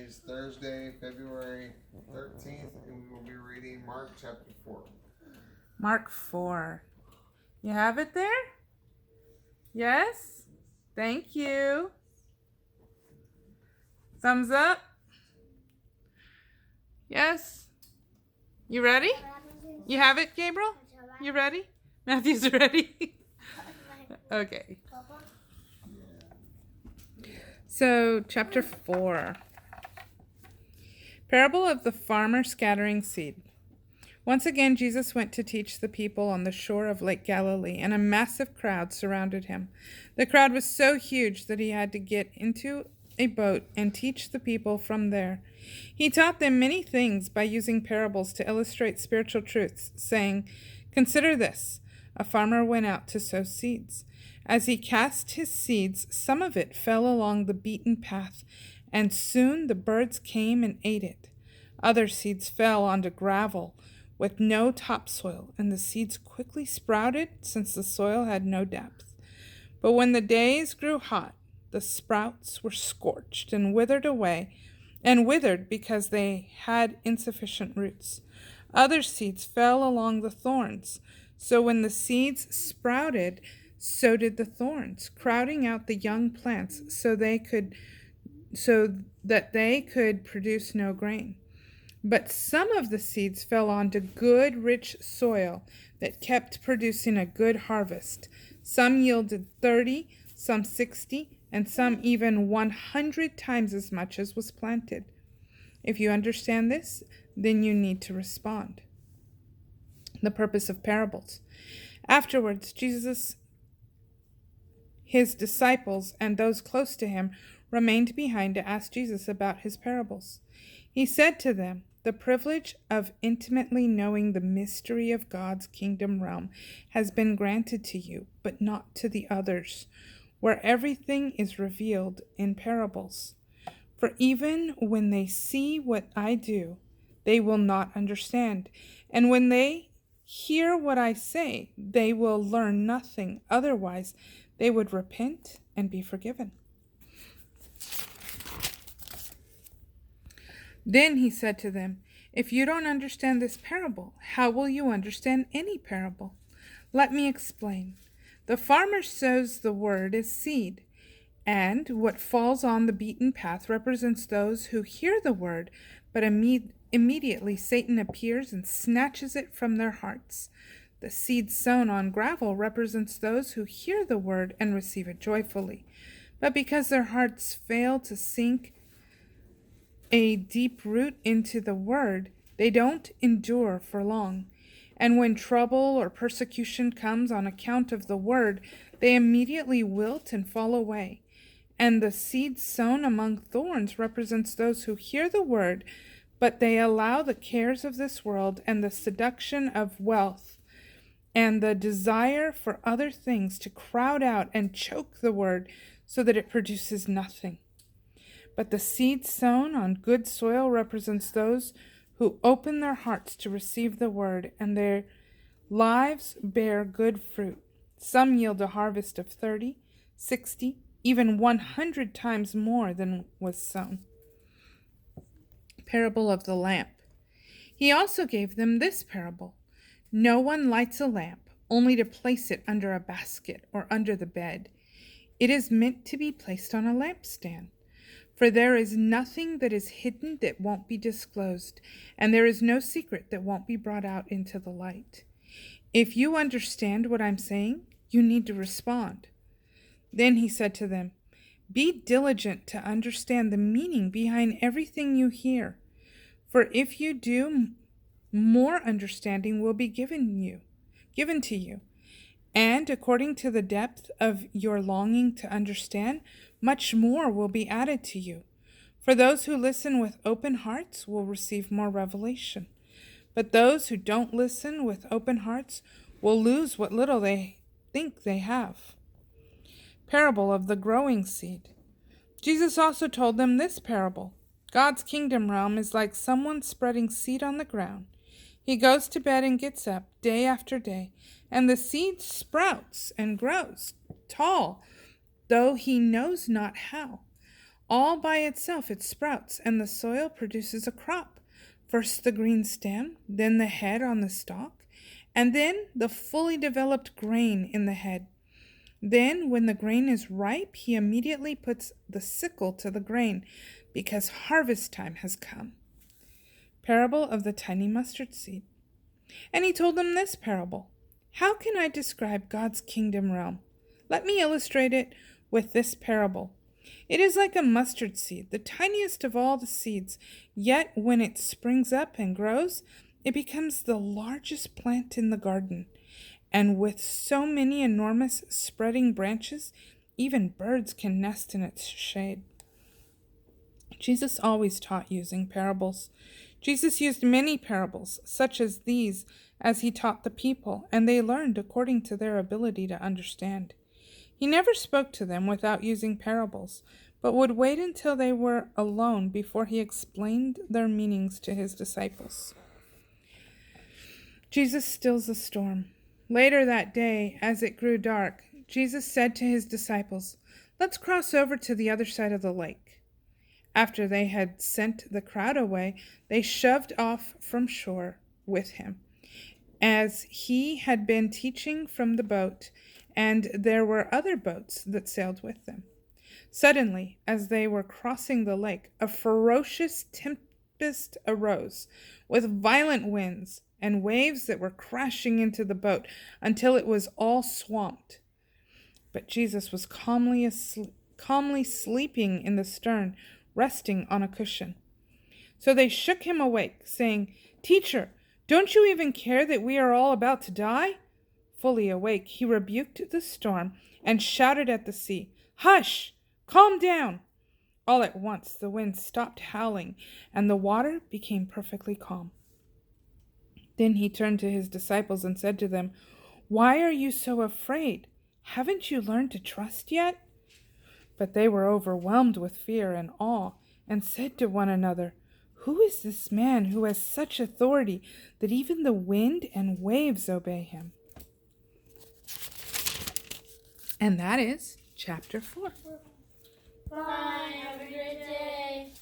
is Thursday, February 13th, and we will be reading Mark chapter 4. Mark 4. You have it there? Yes? Thank you. Thumbs up? Yes? You ready? You have it, Gabriel? You ready? Matthew's ready? Okay. So, chapter 4. Parable of the farmer scattering seed. Once again, Jesus went to teach the people on the shore of Lake Galilee, and a massive crowd surrounded him. The crowd was so huge that he had to get into a boat and teach the people from there. He taught them many things by using parables to illustrate spiritual truths, saying, "Consider this. A farmer went out to sow seeds. As he cast his seeds, some of it fell along the beaten path, and soon the birds came and ate it. Other seeds fell onto gravel with no topsoil, and the seeds quickly sprouted since the soil had no depth. But when the days grew hot, the sprouts were scorched and withered because they had insufficient roots. Other seeds fell along the thorns. So when the seeds sprouted, so did the thorns, crowding out the young plants so that they could produce no grain. But some of the seeds fell onto good, rich soil that kept producing a good harvest. Some yielded 30, some 60, and some even 100 times as much as was planted. If you understand this, then you need to respond." The purpose of parables. Afterwards, Jesus, his disciples, and those close to him remained behind to ask Jesus about his parables. He said to them, "The privilege of intimately knowing the mystery of God's kingdom realm has been granted to you, but not to the others, where everything is revealed in parables. For even when they see what I do, they will not understand. And when they hear what I say, they will learn nothing. Otherwise, they would repent and be forgiven." Then he said to them, "If you don't understand this parable, how will you understand any parable? Let me explain. The farmer sows the word as seed, and what falls on the beaten path represents those who hear the word, but immediately Satan appears and snatches it from their hearts. The seed sown on gravel represents those who hear the word and receive it joyfully, but because their hearts fail to sink a deep root into the word, they don't endure for long. And when trouble or persecution comes on account of the word, they immediately wilt and fall away. And the seed sown among thorns represents those who hear the word, but they allow the cares of this world and the seduction of wealth and the desire for other things to crowd out and choke the word so that it produces nothing. But the seed sown on good soil represents those who open their hearts to receive the word, and their lives bear good fruit. Some yield a harvest of 30, 60, even 100 times more than was sown." Parable of the lamp. He also gave them this parable. "No one lights a lamp only to place it under a basket or under the bed. It is meant to be placed on a lampstand. For there is nothing that is hidden that won't be disclosed, and there is no secret that won't be brought out into the light. If you understand what I'm saying, you need to respond." Then he said to them, "Be diligent to understand the meaning behind everything you hear. For if you do, more understanding will be given to you. And according to the depth of your longing to understand, much more will be added to you. For those who listen with open hearts will receive more revelation. But those who don't listen with open hearts will lose what little they think they have." Parable of the growing seed. Jesus also told them this parable. God's kingdom realm is like someone spreading seed on the ground. He goes to bed and gets up day after day, and the seed sprouts and grows tall, though he knows not how. All by itself it sprouts, and the soil produces a crop. First the green stem, then the head on the stalk, and then the fully developed grain in the head. Then, when the grain is ripe, he immediately puts the sickle to the grain, because harvest time has come. Parable of the tiny mustard seed. And he told them this parable. How can I describe God's kingdom realm? Let me illustrate it with this parable. It is like a mustard seed, the tiniest of all the seeds, yet when it springs up and grows, it becomes the largest plant in the garden. And with so many enormous spreading branches, even birds can nest in its shade. Jesus always taught using parables. Jesus used many parables, such as these, as he taught the people, and they learned according to their ability to understand. He never spoke to them without using parables, but would wait until they were alone before he explained their meanings to his disciples. Jesus stills the storm. Later that day, as it grew dark, Jesus said to his disciples, "Let's cross over to the other side of the lake." After they had sent the crowd away, they shoved off from shore with him, as he had been teaching from the boat, and there were other boats that sailed with them. Suddenly, as they were crossing the lake, a ferocious tempest arose, with violent winds and waves that were crashing into the boat until it was all swamped. But Jesus was calmly sleeping in the stern, resting on a cushion. So they shook him awake, saying, "Teacher, don't you even care that we are all about to die?" Fully awake, he rebuked the storm and shouted at the sea, "Hush! Calm down!" All at once the wind stopped howling, and the water became perfectly calm. Then he turned to his disciples and said to them, "Why are you so afraid? Haven't you learned to trust yet?" But they were overwhelmed with fear and awe, and said to one another, "Who is this man who has such authority that even the wind and waves obey him?" And that is chapter 4. Bye. Have a great day.